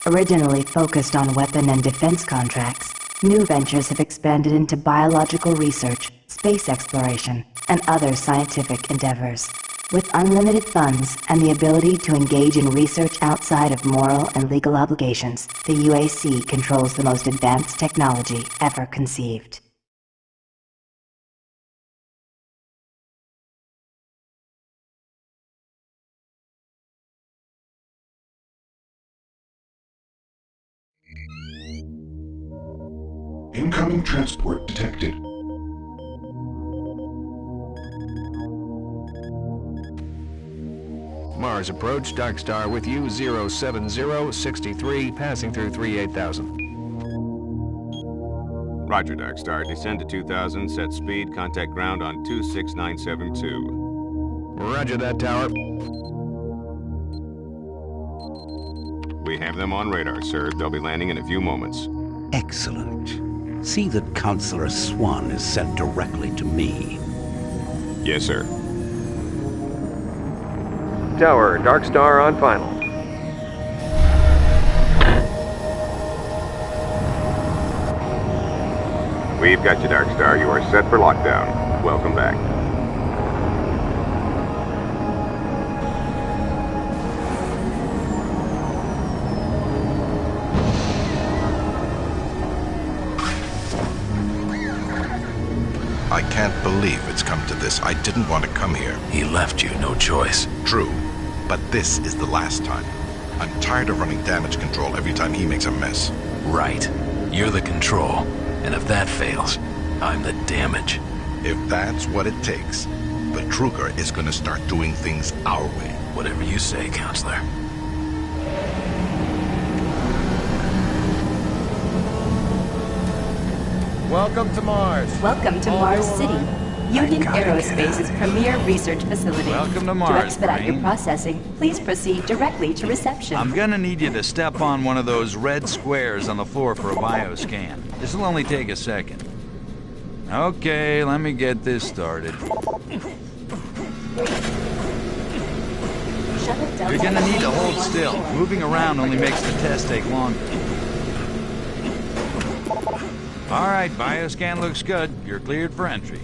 Originally focused on weapon and defense contracts, new ventures have expanded into biological research, space exploration, and other scientific endeavors. With unlimited funds and the ability to engage in research outside of moral and legal obligations, the UAC controls the most advanced technology ever conceived. Incoming transport detected. Mars approach, Dark Star with you, 07063, passing through 38,000. Roger, Dark Star. Descend to 2000, set speed, contact ground on 26972. Roger that, Tower. We have them on radar, sir. They'll be landing in a few moments. Excellent. See that Counselor Swan is sent directly to me. Yes, sir. Tower, Dark Star on final. We've got you, Dark Star. You are set for lockdown. Welcome back. I can't believe it's come to this. I didn't want to come here. He left you no choice. True, but this is the last time. I'm tired of running damage control every time he makes a mess. Right. You're the control. And if that fails, I'm the damage. If that's what it takes, Betruger is going to start doing things our way. Whatever you say, Counselor. Welcome to Mars. Welcome to Mars City, Union Aerospace's premier research facility. Welcome to Mars, To expedite your Brain. processing, please proceed directly to reception. I'm gonna need you to step on one of those red squares on the floor for a bioscan. This'll only take a second. Okay, let me get this started. You're gonna need to hold still. Moving around only makes the test take longer. All right, bioscan looks good. You're cleared for entry.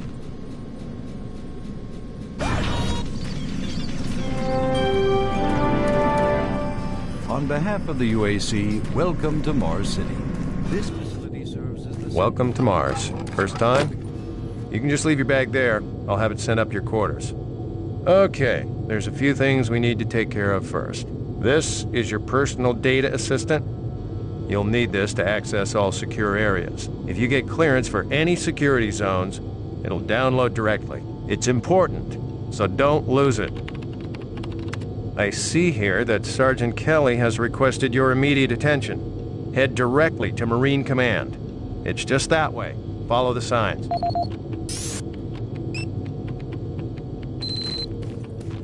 On behalf of the UAC, welcome to Mars City. This facility serves as the... Welcome to Mars. First time? You can just leave your bag there. I'll have it sent up your quarters. Okay, there's a few things we need to take care of first. This is your personal data assistant. You'll need this to access all secure areas. If you get clearance for any security zones, it'll download directly. It's important, so don't lose it. I see here that Sergeant Kelly has requested your immediate attention. Head directly to Marine Command. It's just that way. Follow the signs.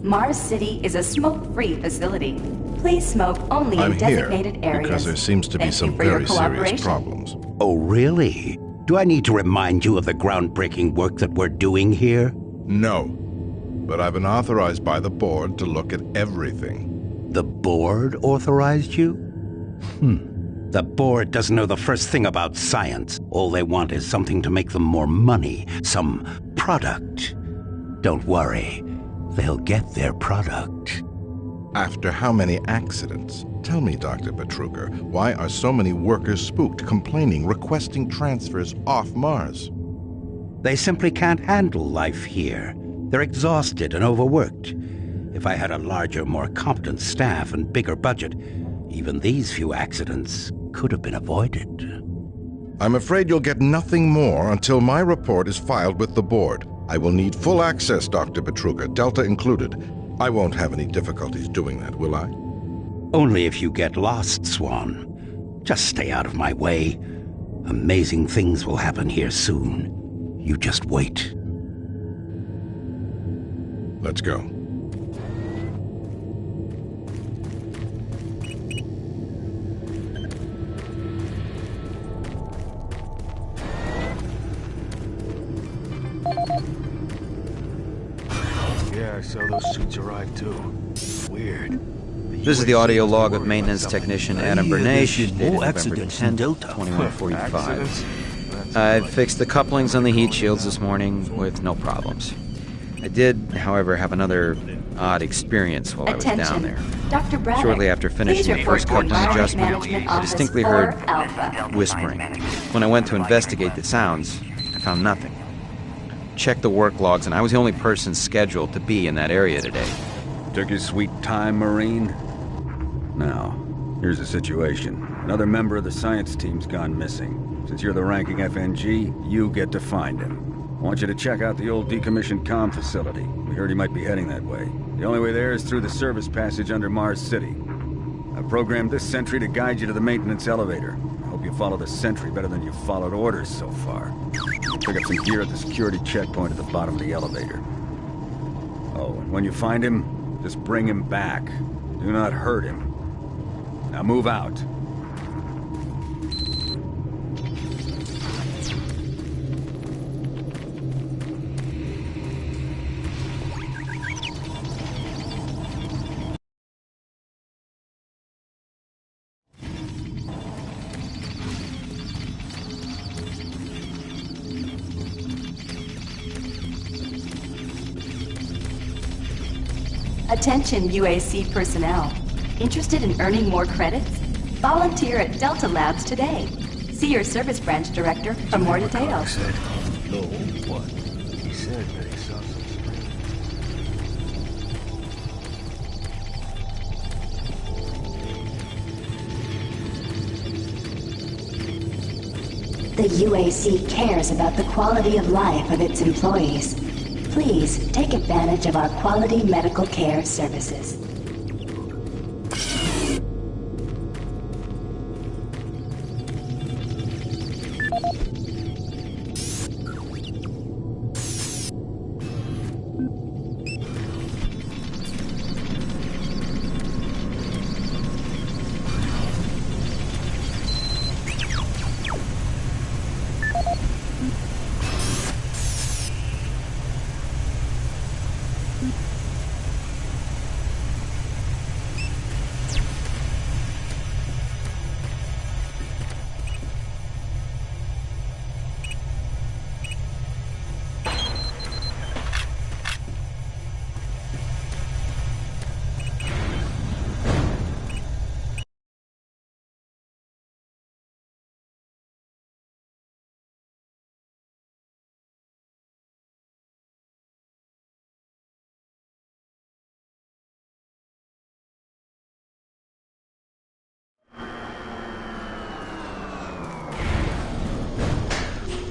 Mars City is a smoke-free facility. Please smoke only I'm in here designated areas. because there seems to be Thank some you for your very serious cooperation. problems. Oh, really? Do I need to remind you of the groundbreaking work that we're doing here? No, but I've been authorized by the board to look at everything. The board authorized you? The board doesn't know the first thing about science. All they want is something to make them more money, some product. Don't worry, they'll get their product. After how many accidents? Tell me, Dr. Betruger, why are so many workers spooked, complaining, requesting transfers off Mars? They simply can't handle life here. They're exhausted and overworked. If I had a larger, more competent staff and bigger budget, even these few accidents could have been avoided. I'm afraid you'll get nothing more until my report is filed with the board. I will need full access, Dr. Betruger, Delta included. I won't have any difficulties doing that, will I? Only if you get lost, Swan. Just stay out of my way. Amazing things will happen here soon. You just wait. Let's go. Yeah, I saw those suits arrive too. Weird. They This is the audio log of maintenance technician Adam Bernache, dated more November accidents in 10th, Delta. 2145. I fixed the couplings on the heat shields this morning with no problems. I did, however, have another odd experience while I was down there. Dr. Braddock, Shortly after finishing the first coupling adjustment, Management I Office distinctly 4 heard Alpha. whispering. When I went to investigate the sounds, I found nothing. Checked the work logs, and I was the only person scheduled to be in that area today. Took your sweet time, Marine? Now, here's the situation. Another member of the science team's gone missing. Since you're the ranking FNG, you get to find him. I want you to check out the old decommissioned comm facility. We heard he might be heading that way. The only way there is through the service passage under Mars City. I've programmed this sentry to guide you to the maintenance elevator. I hope you follow the sentry better than you've followed orders so far. Pick up some gear at the security checkpoint at the bottom of the elevator. Oh, and when you find him, just bring him back. Do not hurt him. Now move out. Attention UAC personnel. Interested in earning more credits? Volunteer at Delta Labs today. See your service branch director for more details. No, what? He said that he saw some spring. The UAC cares about the quality of life of its employees. Please take advantage of our quality medical care services.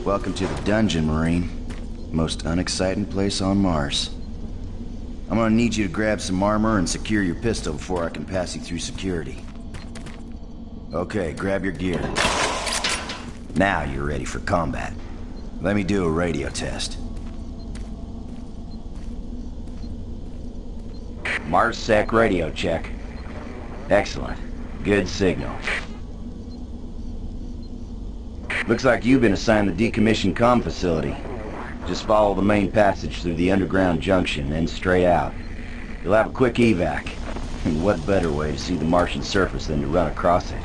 Welcome to the dungeon, Marine. Most unexciting place on Mars. I'm gonna need you to grab some armor and secure your pistol before I can pass you through security. Okay, grab your gear. Now you're ready for combat. Let me do a radio test. MarsSec radio check. Excellent. Good signal. Looks like you've been assigned the decommissioned comm facility. Just follow the main passage through the underground junction and straight out. You'll have a quick evac. And what better way to see the Martian surface than to run across it?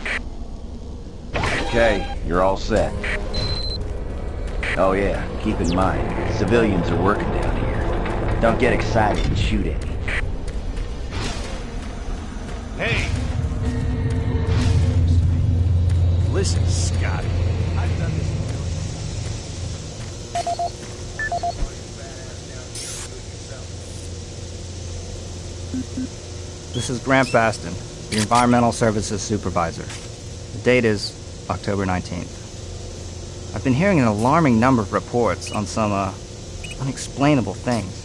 Okay, you're all set. Oh yeah, keep in mind, civilians are working down here. Don't get excited and shoot any. Hey! Listen, Scotty. I've done this This is Grant Baston, the Environmental Services Supervisor. The date is October 19th. I've been hearing an alarming number of reports on some, unexplainable things.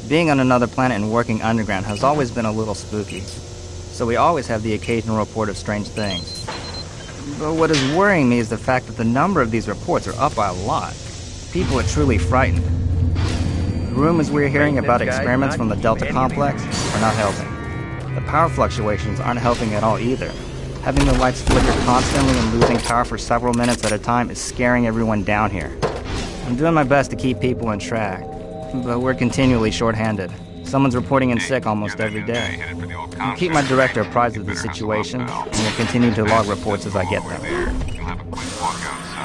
Being on another planet and working underground has always been a little spooky, so we always have the occasional report of strange things. But what is worrying me is the fact that the number of these reports are up by a lot. People are truly frightened. The rumors we're hearing about experiments from the Delta Complex are not helping. The power fluctuations aren't helping at all either. Having the lights flicker constantly and losing power for several minutes at a time is scaring everyone down here. I'm doing my best to keep people on track, but we're continually shorthanded. Someone's reporting in sick almost every day. I'll keep my director apprised of the situation, and will continue to log reports as I get them. You'll have a quick walk outside.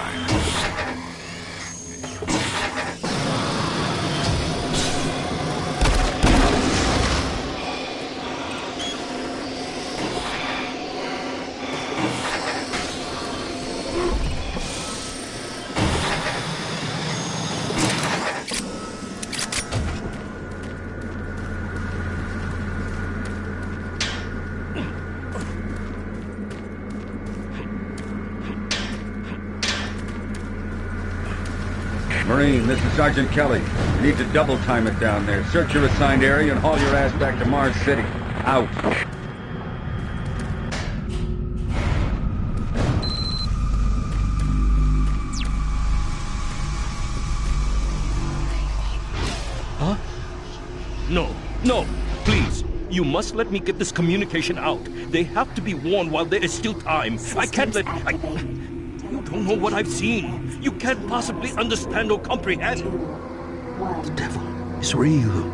Marine, this is Sergeant Kelly. You need to double time it down there. Search your assigned area and haul your ass back to Mars City. Out. Huh? No, no, please. You must let me get this communication out. They have to be warned while there is still time. I can't let... You don't know what I've seen. You can't possibly understand or comprehend. The devil is real.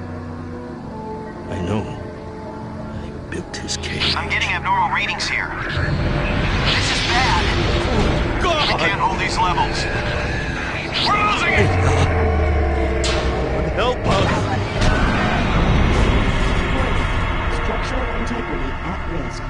I know. I built his cave. I'm getting abnormal readings here. This is bad. Oh, God! We can't hold these levels. We're losing it! Help us! Structural integrity at risk.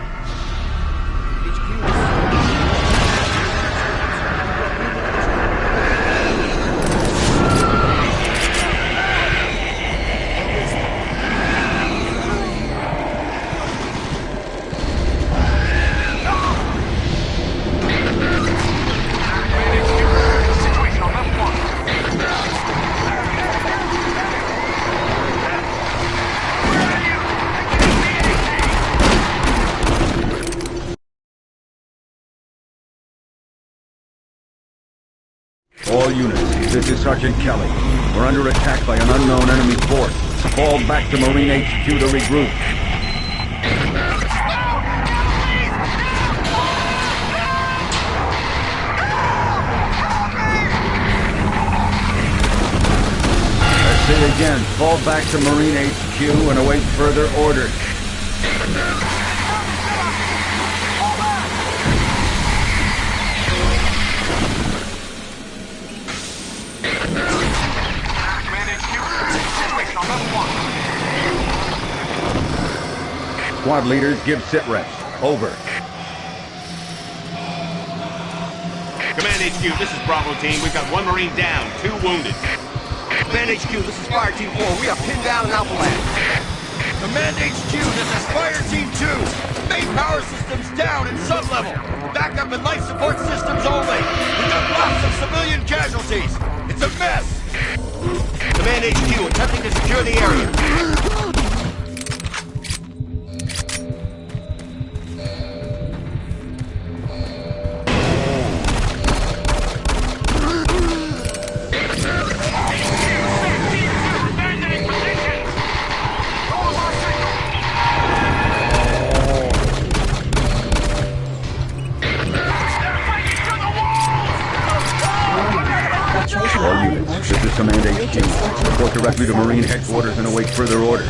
All units, this is Sergeant Kelly. We're under attack by an unknown enemy force. Fall back to Marine HQ to regroup. I say again, fall back to Marine HQ and await further orders. Squad leaders, give sit reps. Over. Command HQ, this is Bravo Team. We've got one Marine down, 2 wounded. Command HQ, this is Fire Team 4. We are pinned down in Alpha Land. Command HQ, this is Fire Team 2. Main power systems down in sub-level. Backup and life support systems only. We've got lots of civilian casualties. It's a mess. Command HQ, attempting to secure the area. All units, this is Command HQ. Report directly to Marine Headquarters and await further orders.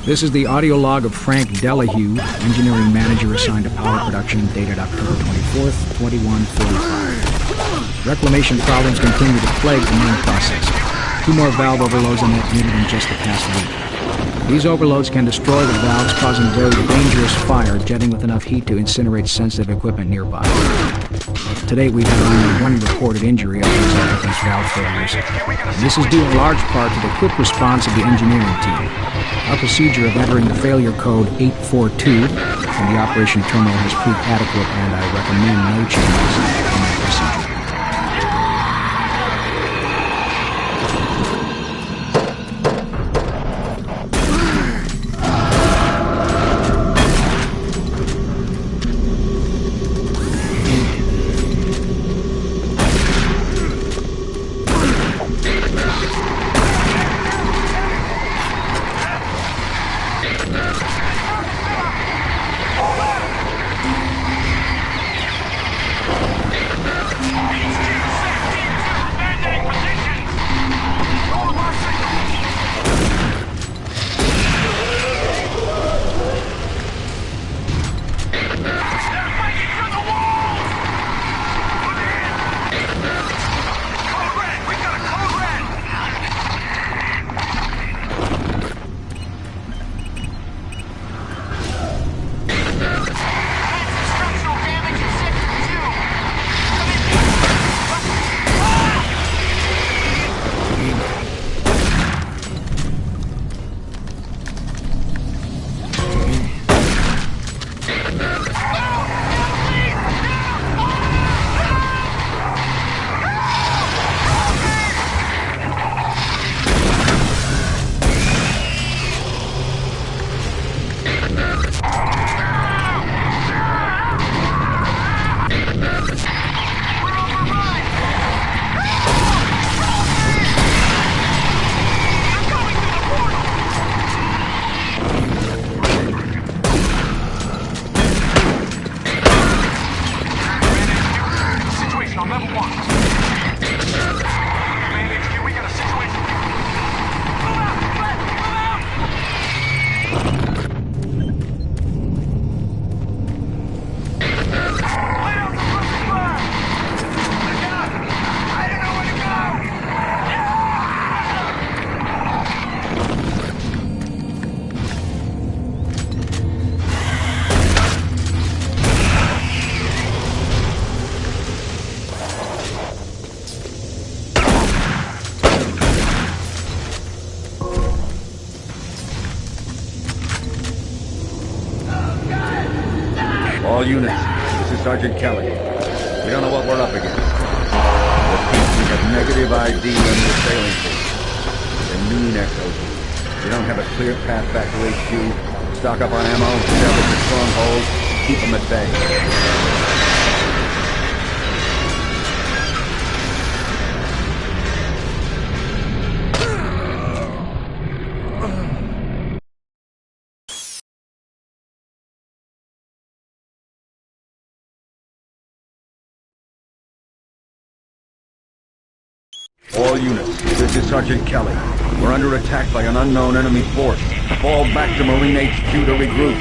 This is the audio log of Frank Delahue, engineering manager assigned to power production, dated October 24th, 2145. Reclamation problems continue to plague the main process. 2 more valve overloads on that unit in just the past week. These overloads can destroy the valves, causing very dangerous fire, jetting with enough heat to incinerate sensitive equipment nearby. To date, we've had only one reported injury of these valve failures. And this is due in large part to the quick response of the engineering team. Our procedure of entering the failure code 842 from the operation terminal has proved adequate, and I recommend no changes in that procedure. All units, this is Sergeant Kelly. We don't know what we're up against. We have negative ID on the assailing force. The noon echoes. We don't have a clear path back to HQ. Stock up on ammo, establish a stronghold, keep them at bay. All units, this is Sergeant Kelly. We're under attack by an unknown enemy force. Fall back to Marine HQ to regroup.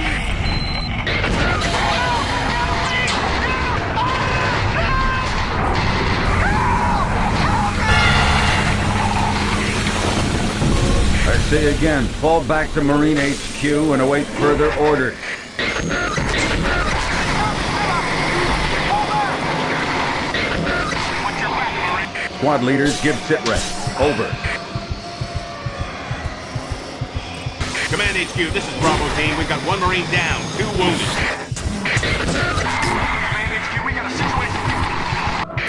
I say again, fall back to Marine HQ and await further orders. Squad leaders, give sit rest. Over. Command HQ, this is Bravo team. We've got one Marine down, 2 wounded. Command HQ, we got a situation.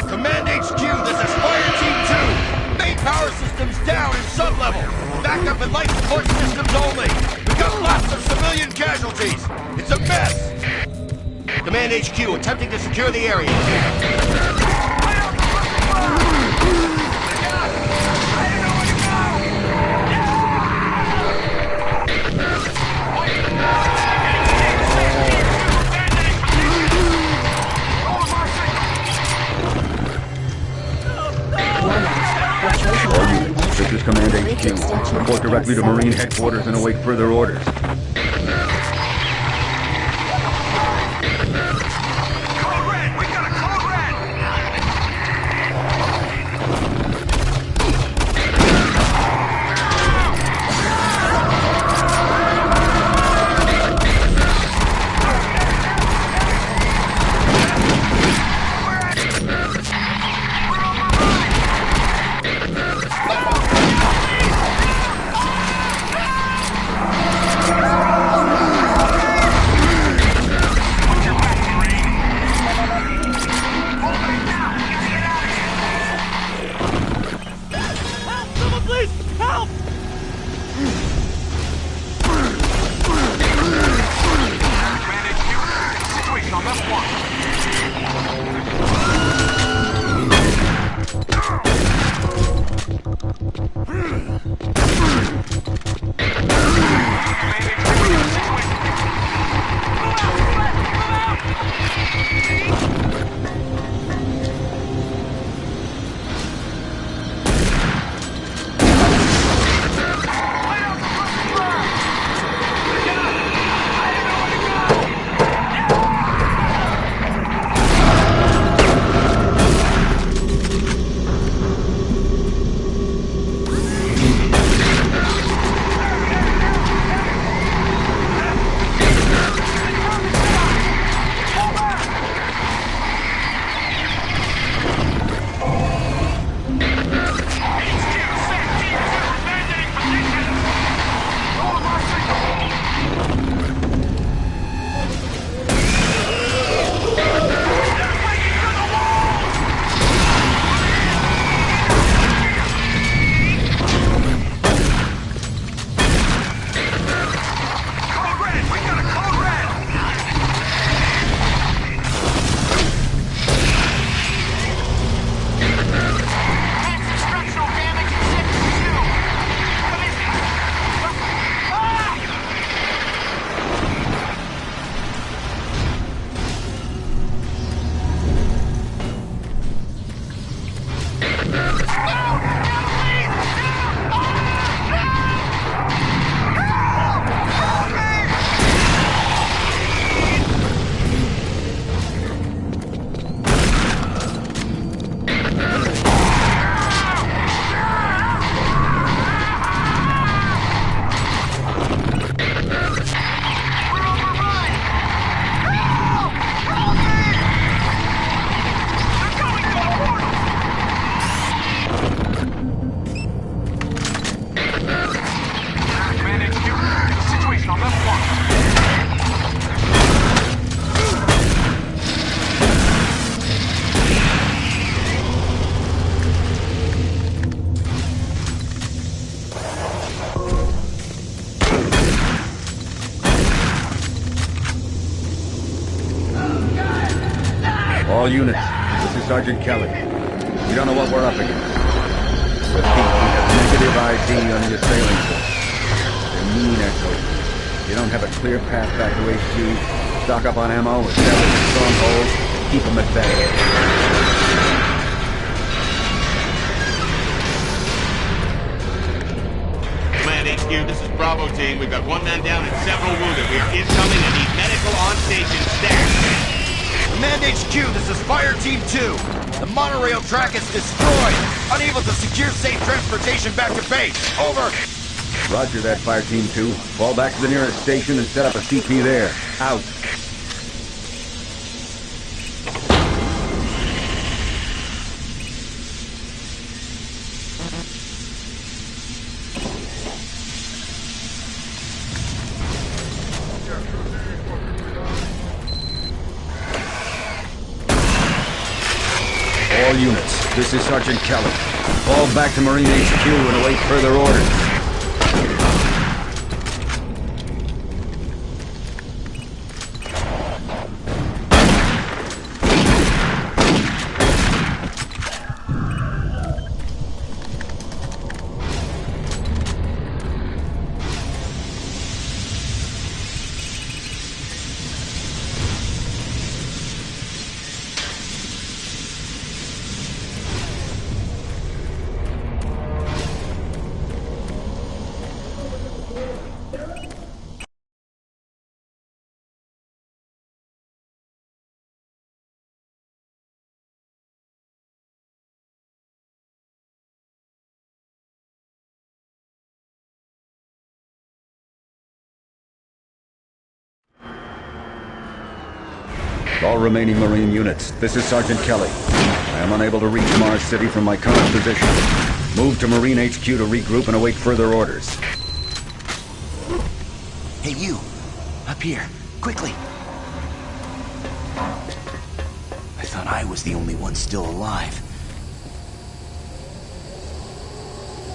Command HQ, this is Fire Team 2. Main power systems down in sub-level. Backup and life support systems only. We've got lots of civilian casualties. It's a mess. Command HQ, attempting to secure the area. This is Command HQ. Report directly to Marine Headquarters and await further orders. All units, this is Sergeant Kelly. We don't know what we're up against. Repeat, we have negative ID on the assailing force. They're mean echoes. You don't have a clear path back to HQ. Stock up on ammo, establish strongholds, and keep them at bay. Command HQ, this is Bravo team. We've got one man down and several wounded. We are incoming and need medical on station stat. Command HQ, this is Fire Team 2. The monorail track is destroyed. Unable to secure safe transportation back to base. Over. Roger that, Fire Team 2. Fall back to the nearest station and set up a CP there. Out. All units, this is Sergeant Kelly. Fall back to Marine HQ and await further orders. All remaining Marine units, this is Sergeant Kelly. I am unable to reach Mars City from my current position. Move to Marine HQ to regroup and await further orders. Hey, you! Up here, quickly! I thought I was the only one still alive.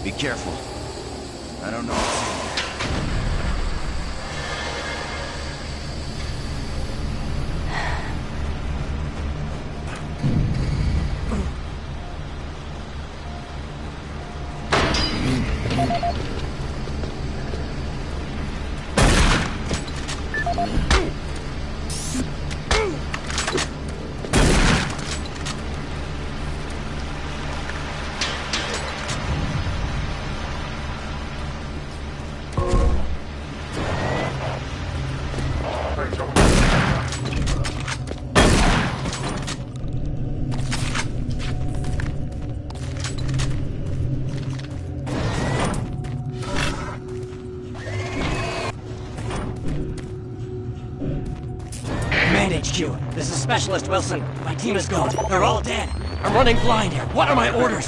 Be careful. I don't know what's in there. HQ, this is Specialist Wilson. My team is gone. They're all dead. I'm running blind here. What are my orders?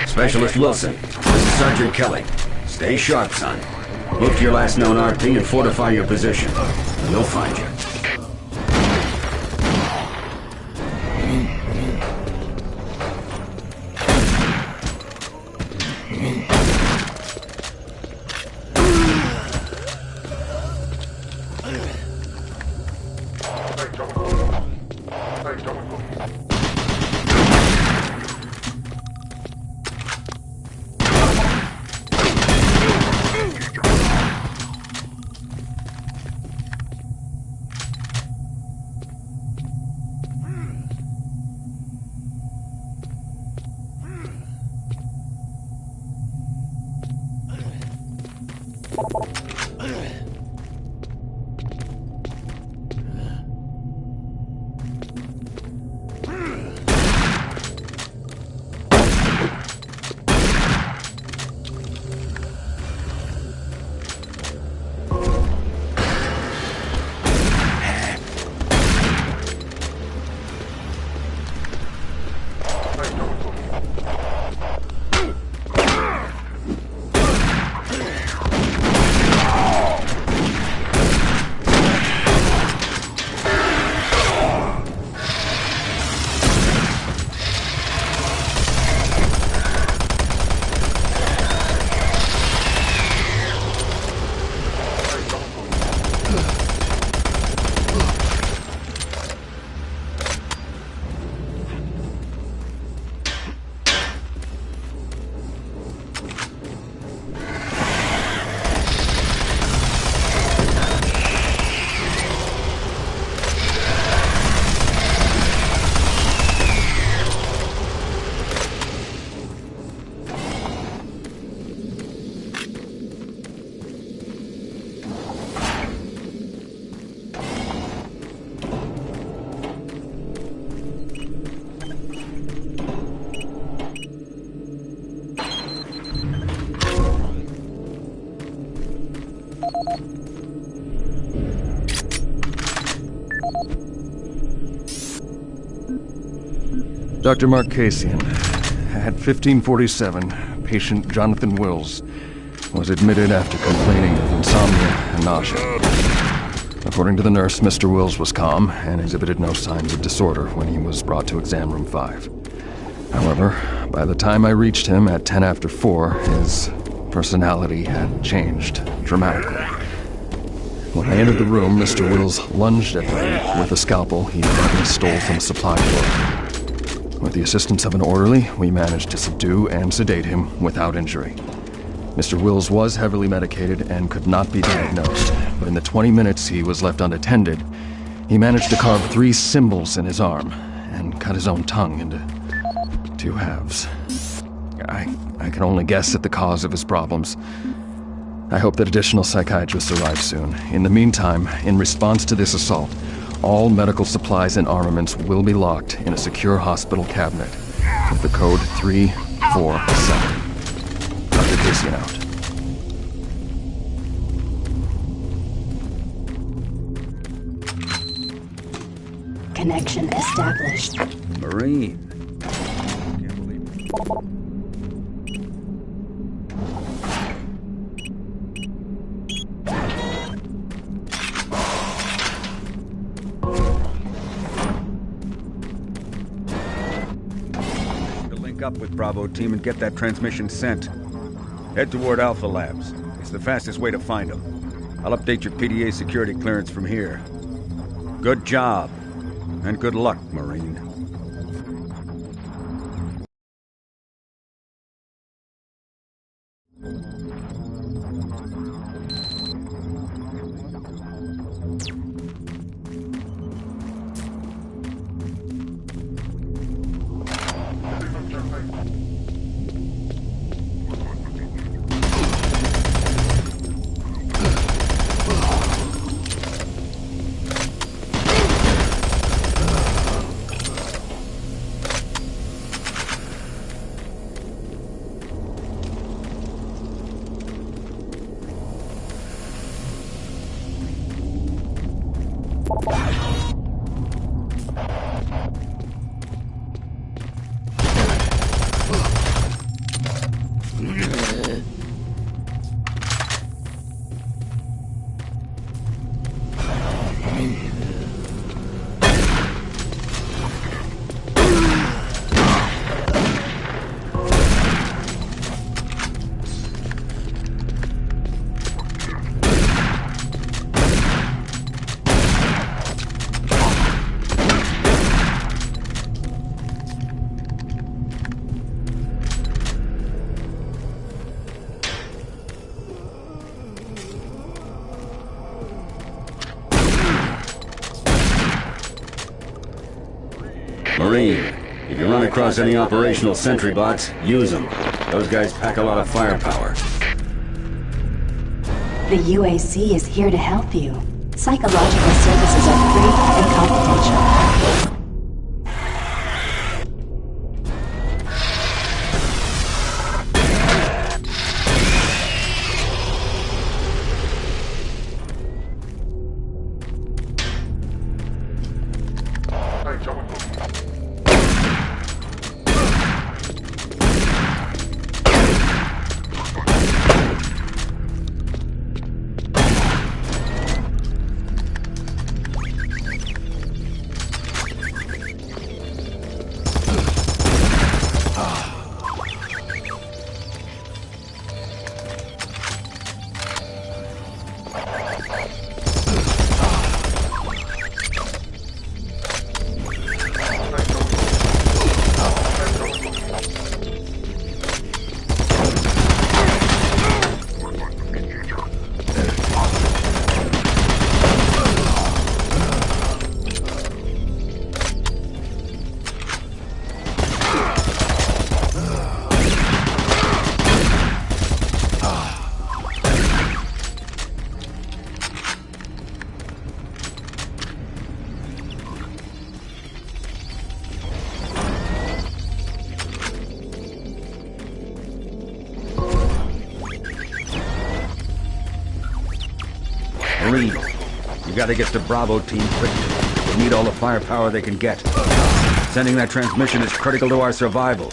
Specialist Wilson, this is Sergeant Kelly. Stay sharp, son. Look to your last known RP and fortify your position. We'll find you. Dr. Marcasian, at 1547, patient Jonathan Wills was admitted after complaining of insomnia and nausea. According to the nurse, Mr. Wills was calm and exhibited no signs of disorder when he was brought to exam room 5. However, by the time I reached him at 10 after 4, his personality had changed dramatically. When I entered the room, Mr. Wills lunged at me with a scalpel he apparently stole from a supply drawer. With the assistance of an orderly, we managed to subdue and sedate him without injury. Mr. Wills was heavily medicated and could not be diagnosed, but in the 20 minutes he was left unattended, he managed to carve 3 symbols in his arm and cut his own tongue into 2 halves. I can only guess at the cause of his problems. I hope that additional psychiatrists arrive soon. In the meantime, in response to this assault, all medical supplies and armaments will be locked in a secure hospital cabinet with the code 347. Dr. Casey out. Connection established. Marine. Up with Bravo team and get that transmission sent. Head toward Alpha Labs. It's the fastest way to find them. I'll update your PDA security clearance from here. Good job. And good luck, Marine. Marine, if you run across any operational sentry bots, use them. Those guys pack a lot of firepower. The UAC is here to help you. Psychological services are free and confidential. Marine, you gotta get to Bravo team quickly. need all the firepower they can get. Sending that transmission is critical to our survival.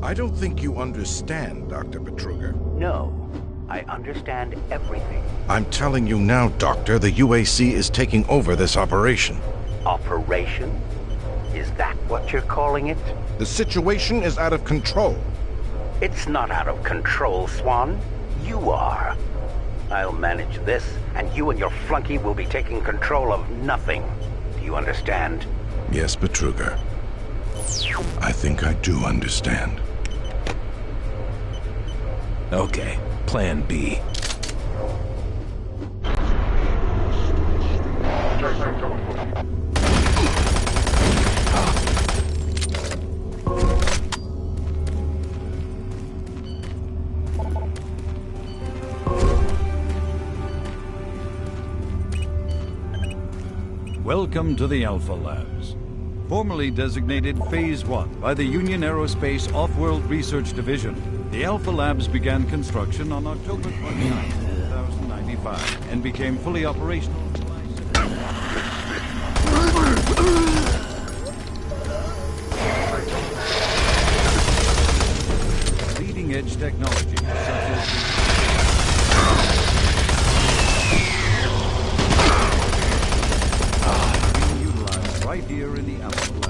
I don't think you understand, Dr. Petruga. No, I understand everything. I'm telling you now, Doctor, the UAC is taking over this operation. Operation? Is that what you're calling it? The situation is out of control. It's not out of control, Swan. You are. I'll manage this, and you and your flunky will be taking control of nothing. Do you understand? Yes, Petruga. I think I do understand. Okay, Plan B. Welcome to the Alpha Labs. Formerly designated Phase 1 by the Union Aerospace Off-World Research Division, the Alpha Labs began construction on October 29, 2095, and became fully operational in July 7. Leading-edge technology such as being utilized right here in the Alpha Labs.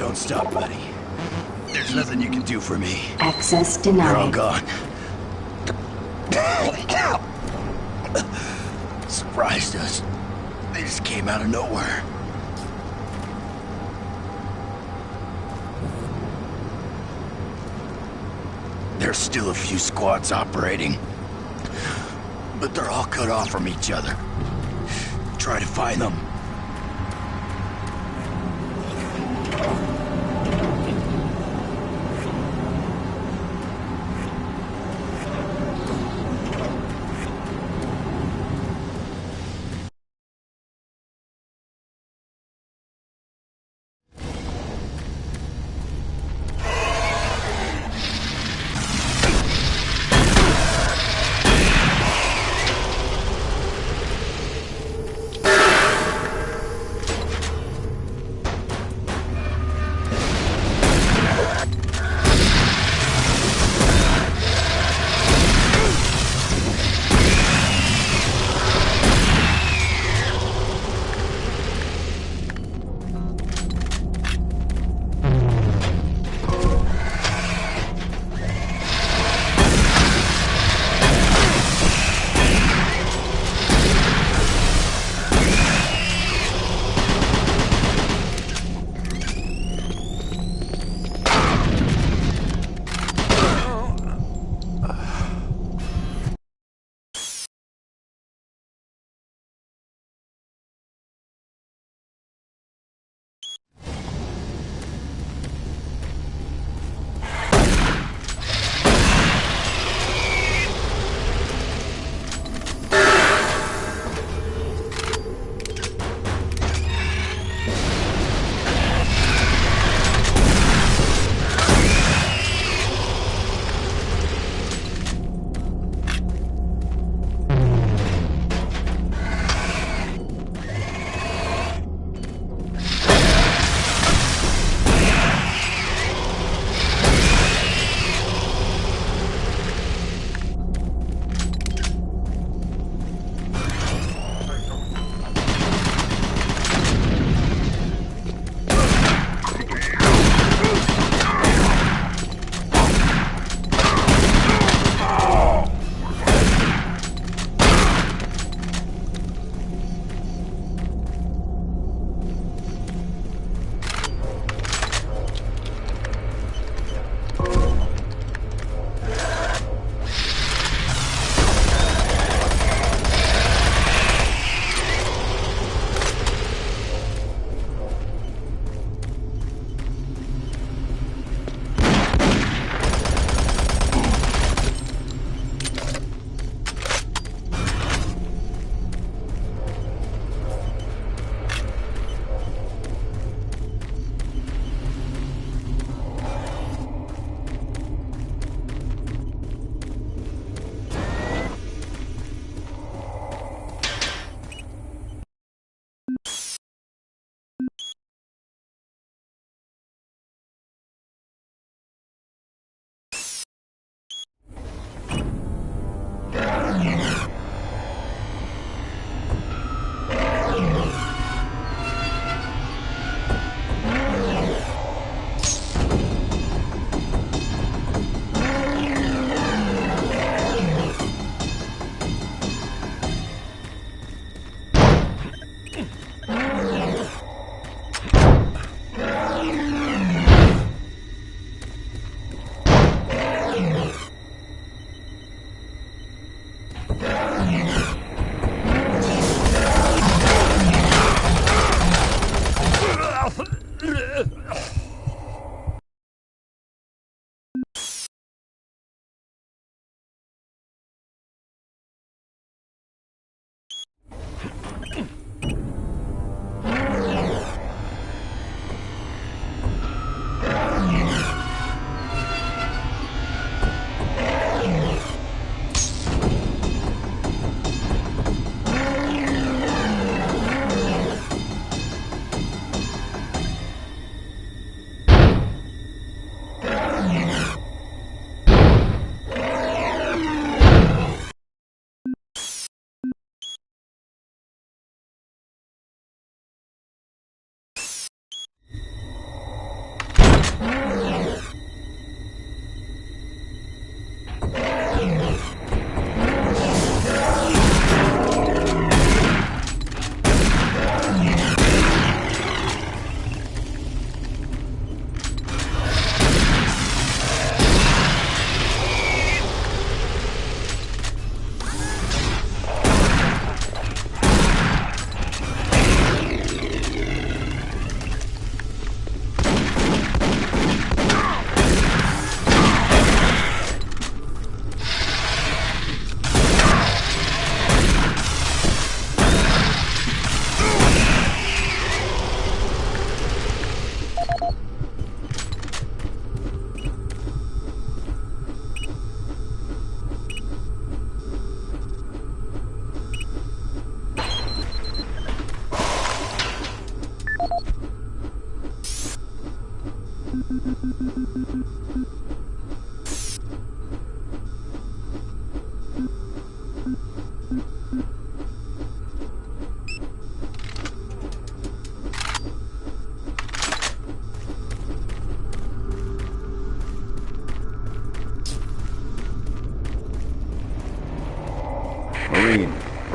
Don't stop, buddy. There's nothing you can do for me. Access They're all denied. gone. Surprised us. They just came out of nowhere. There's still a few squads operating, but they're all cut off from each other. Try to find them.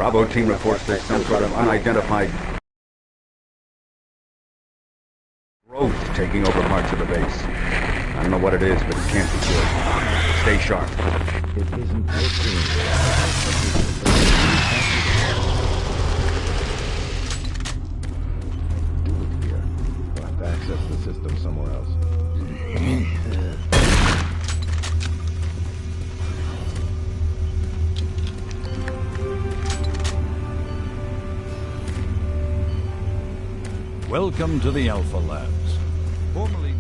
Bravo team reports there's some sort of unidentified growth taking over parts of the base. I don't know what it is, but it can't be good. Stay sharp. It isn't working. We'll have to access the system somewhere else. Welcome to the Alpha Labs. Formerly...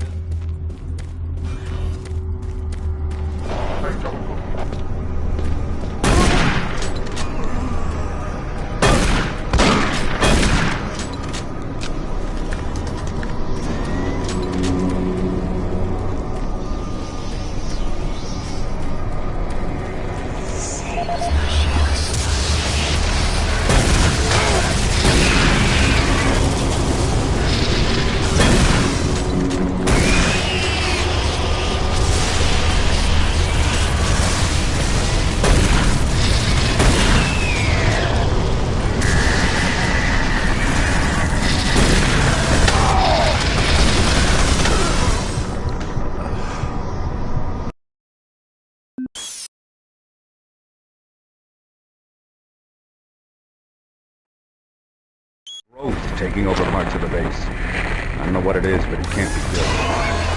Growth taking over parts of the base. I don't know what it is, but it can't be good.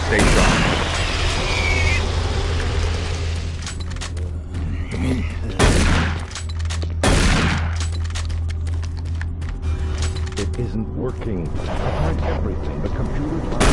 Stay sharp. It isn't working. I've tried everything. The computer's not...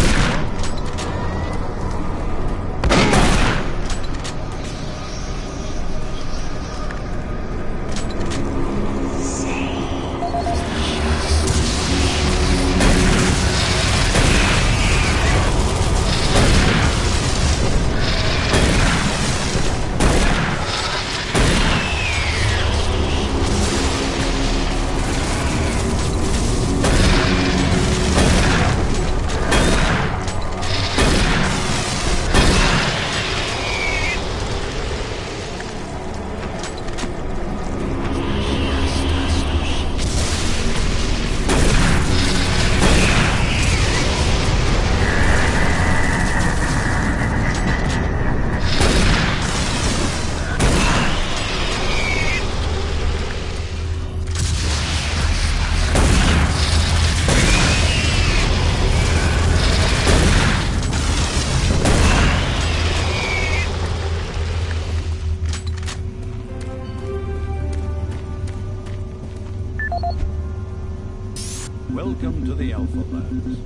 Welcome to the Alpha Labs.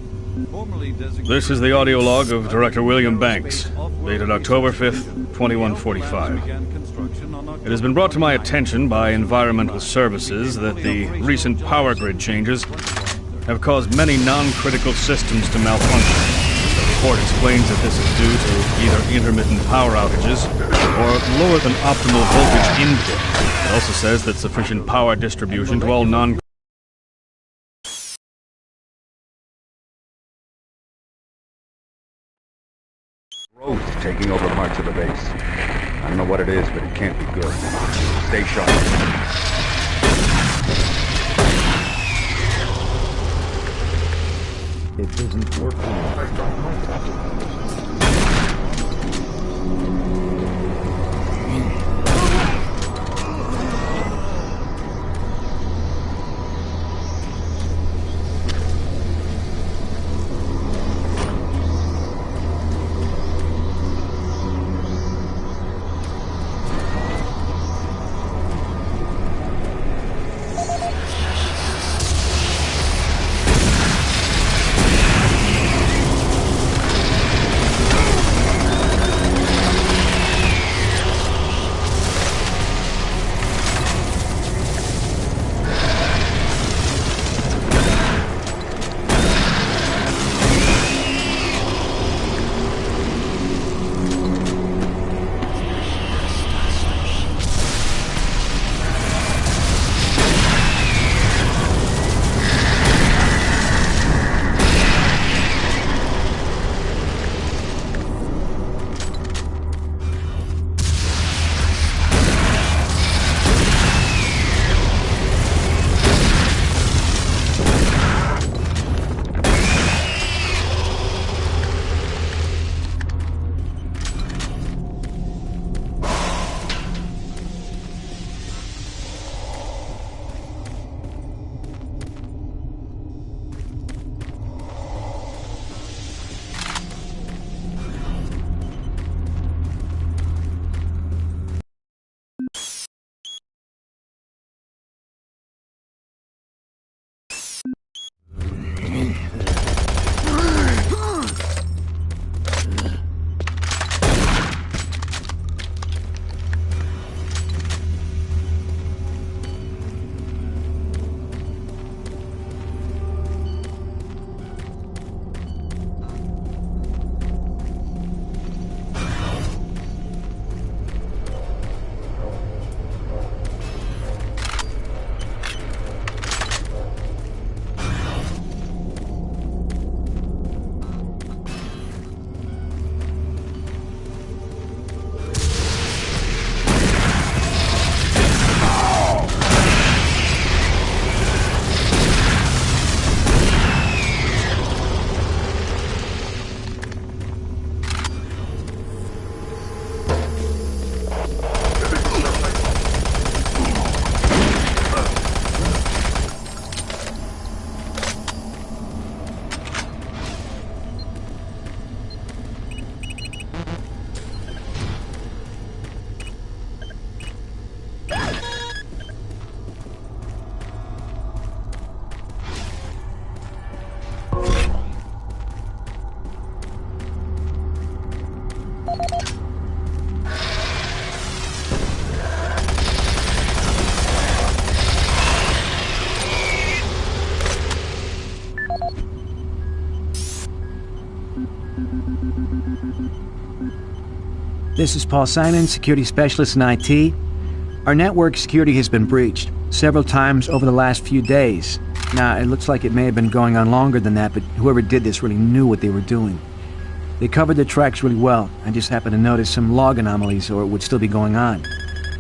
Formerly designated... This is the audio log of Director William Banks, dated October 5th, 2145. It has been brought to my attention by Environmental Services that the recent power grid changes have caused many non-critical systems to malfunction. The report explains that this is due to either intermittent power outages or lower than optimal voltage input. It also says that sufficient power distribution to all non- Growth taking over parts of the base. I don't know what it is, but it can't be good. Stay sharp. It isn't working. This is Paul Simon, security specialist in IT. Our network security has been breached several times over the last few days. Now, it looks like it may have been going on longer than that, but whoever did this really knew what they were doing. They covered the tracks really well. I just happened to notice some log anomalies, or it would still be going on.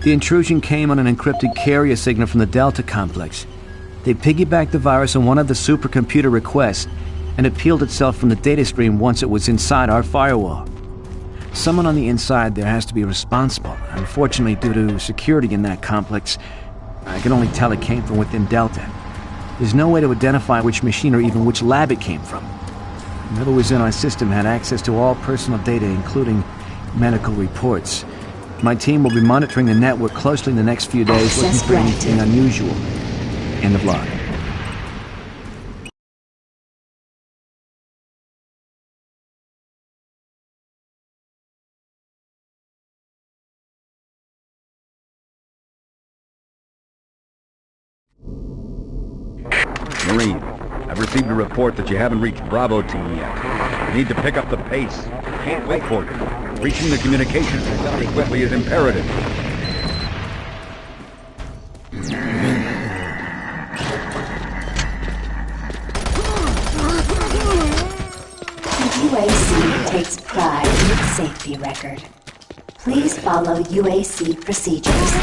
The intrusion came on an encrypted carrier signal from the Delta complex. They piggybacked the virus on one of the supercomputer requests, and it peeled itself from the data stream once it was inside our firewall. Someone on the inside there has to be responsible. Unfortunately, due to security in that complex, I can only tell it came from within Delta. There's no way to identify which machine or even which lab it came from. Whoever was in our system had access to all personal data, including medical reports. My team will be monitoring the network closely in the next few days, looking for anything unusual. End of log. Marine, I've received a report that you haven't reached Bravo Team yet. You need to pick up the pace. Can't wait for you. Reaching the communications facility quickly is imperative. The UAC takes pride in its safety record. Please follow UAC procedures.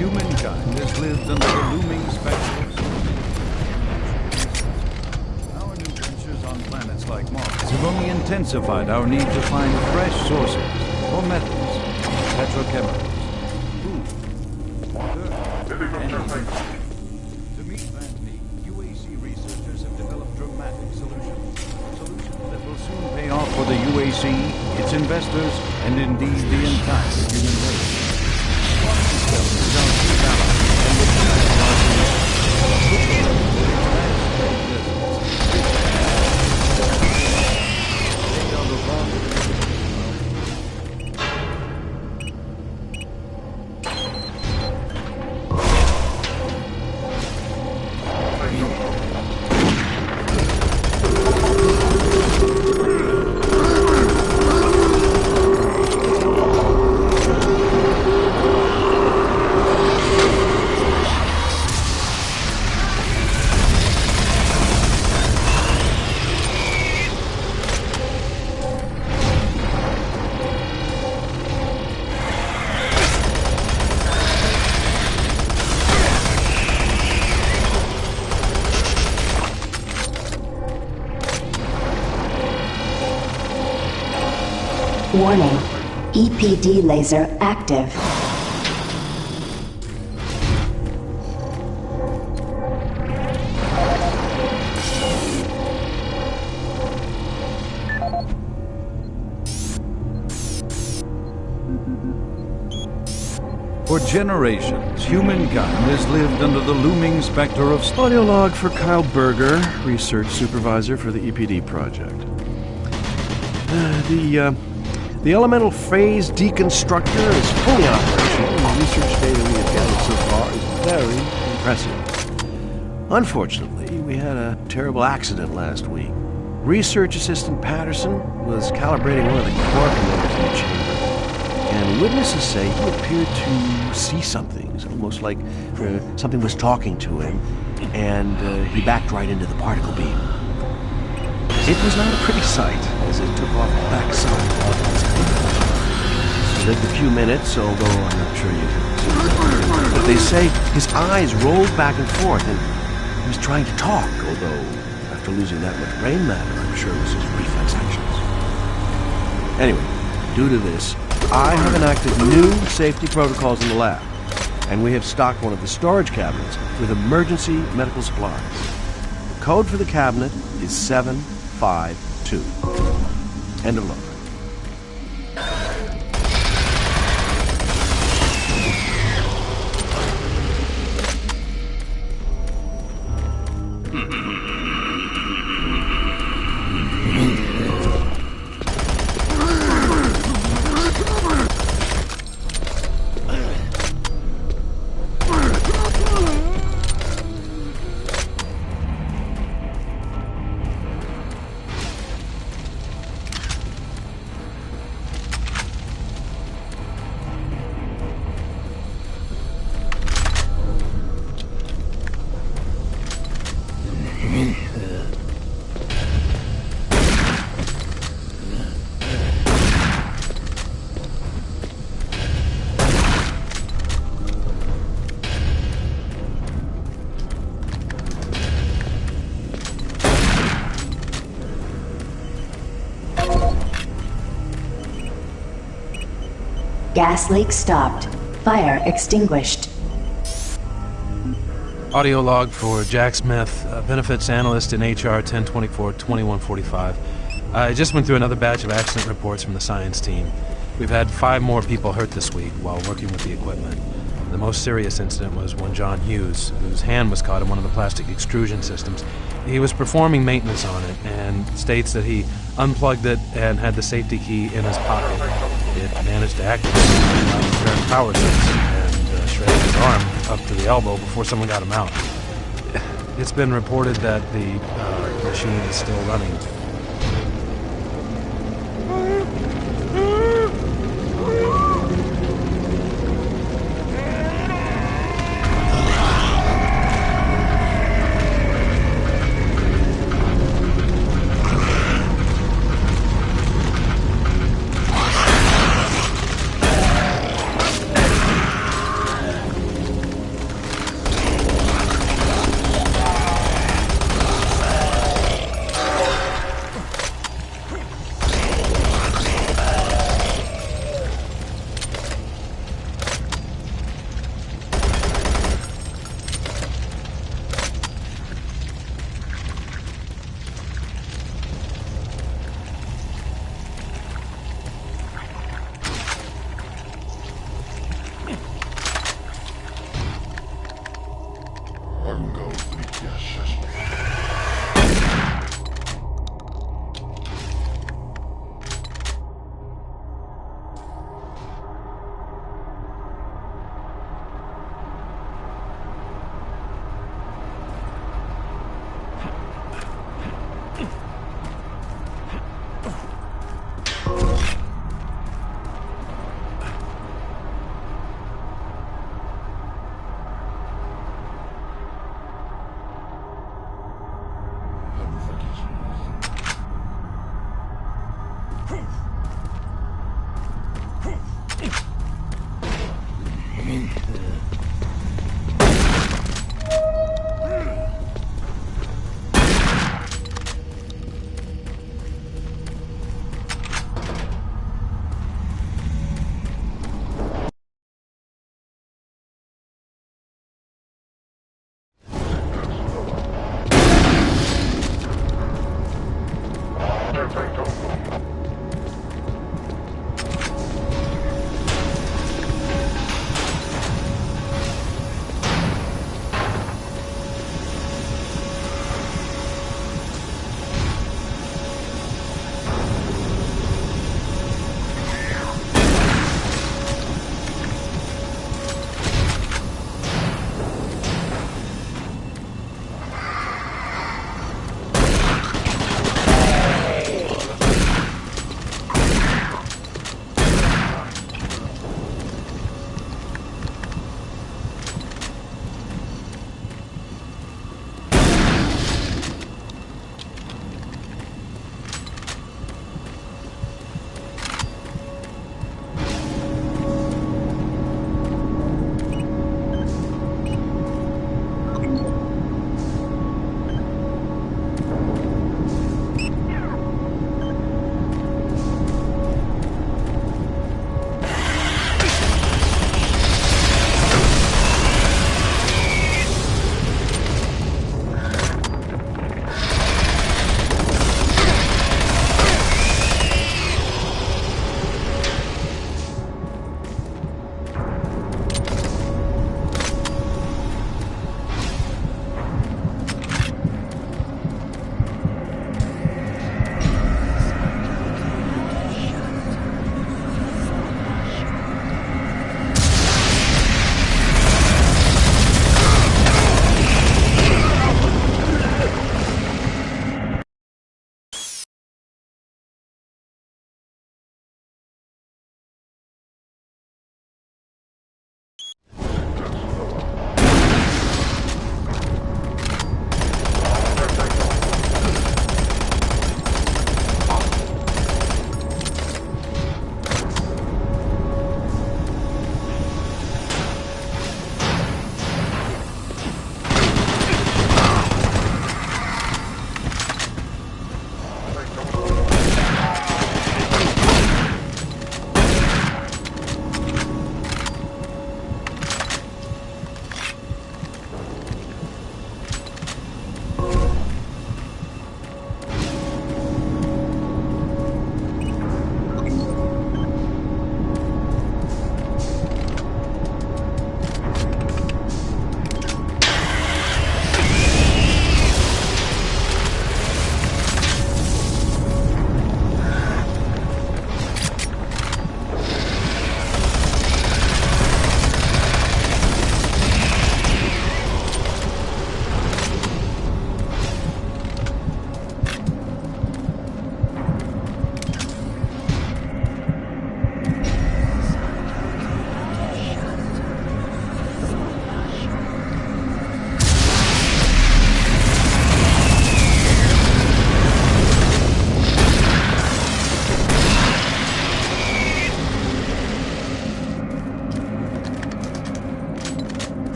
Humankind has lived under the looming specter. Our new ventures on planets like Mars have only intensified our need to find fresh sources or methods, petrochemicals, food, water, energy. To meet that need, UAC researchers have developed dramatic solutions. Solutions that will soon pay off for the UAC, its investors, and indeed the entire human race. Warning, EPD laser active. For generations, humankind has lived under the looming specter of... Audio log for Kyle Berger, research supervisor for the EPD project. The elemental phase deconstructor is fully operational, and the research data we have gathered so far is very impressive. Unfortunately, we had a terrible accident last week. Research assistant Patterson was calibrating one of the core controllers in the chamber, and witnesses say he appeared to see something. It's almost like something was talking to him, and he backed right into the particle beam. It was not a pretty sight as it took off the backside of the tank. He lived a few minutes, although I'm not sure you can see. But they say his eyes rolled back and forth, and he was trying to talk, although after losing that much brain matter, I'm sure it was his reflex actions. Anyway, due to this, I have enacted new safety protocols in the lab, and we have stocked one of the storage cabinets with emergency medical supplies. The code for the cabinet is 752. End of log. Gas leak stopped. Fire extinguished. Audio log for Jack Smith, benefits analyst in HR 1024-2145. I just went through another batch of accident reports from the science team. We've had 5 more people hurt this week while working with the equipment. The most serious incident was one John Hughes, whose hand was caught in one of the plastic extrusion systems. He was performing maintenance on it and states that he unplugged it and had the safety key in his pocket. It managed to activate the power source and shredded his arm up to the elbow before someone got him out. It's been reported that the machine is still running.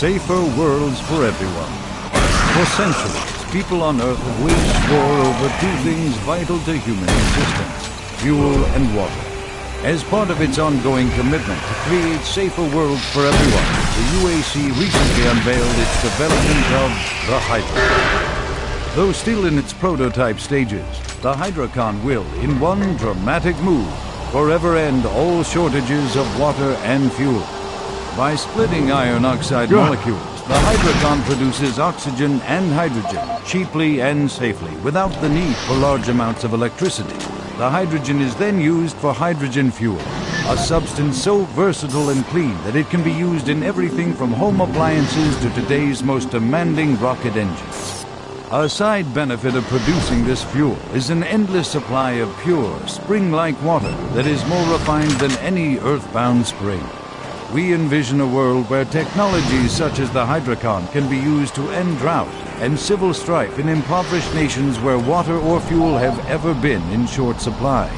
Safer worlds for everyone. For centuries, people on Earth have waged war over two things vital to human existence: fuel and water. As part of its ongoing commitment to create safer worlds for everyone, the UAC recently unveiled its development of the Hydrocon. Though still in its prototype stages, the Hydrocon will, in one dramatic move, forever end all shortages of water and fuel. By splitting iron oxide molecules, the Hydrocon produces oxygen and hydrogen cheaply and safely without the need for large amounts of electricity. The hydrogen is then used for hydrogen fuel, a substance so versatile and clean that it can be used in everything from home appliances to today's most demanding rocket engines. A side benefit of producing this fuel is an endless supply of pure, spring-like water that is more refined than any earthbound spring. We envision a world where technologies such as the Hydrocon can be used to end drought and civil strife in impoverished nations where water or fuel have ever been in short supply.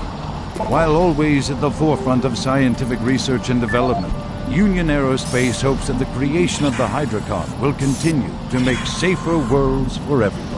While always at the forefront of scientific research and development, Union Aerospace hopes that the creation of the Hydrocon will continue to make safer worlds for everyone.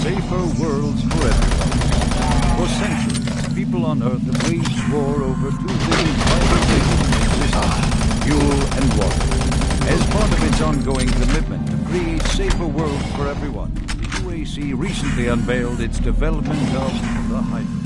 Safer worlds for everyone. For centuries, people on Earth have waged war over two things vital to human existence: fuel and water. As part of its ongoing commitment to create safer worlds for everyone, the UAC recently unveiled its development of the Hydrocon.